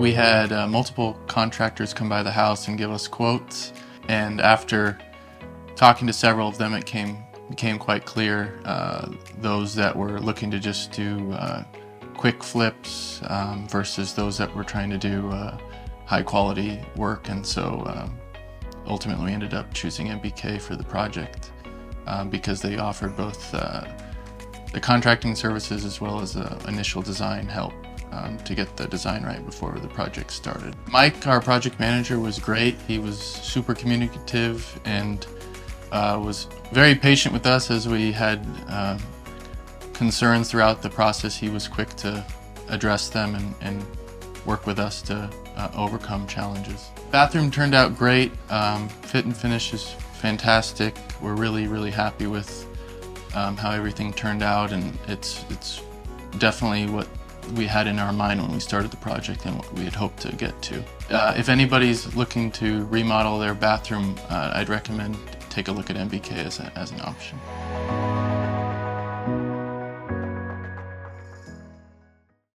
We had multiple contractors come by the house and give us quotes, and after talking to several of them, it became quite clear those that were looking to just do quick flips versus those that were trying to do high quality work, and so ultimately we ended up choosing MBK for the project because they offered both the contracting services as well as initial design help to get the design right before the project started. Mike, our project manager, was great. He was super communicative and was very patient with us as we had concerns throughout the process. He was quick to address them and work with us to overcome challenges. Bathroom turned out great. Fit and finish is fantastic. We're really happy with how everything turned out, and it's definitely what we had in our mind when we started the project and what we had hoped to get to. If anybody's looking to remodel their bathroom, I'd recommend take a look at MBK as an option.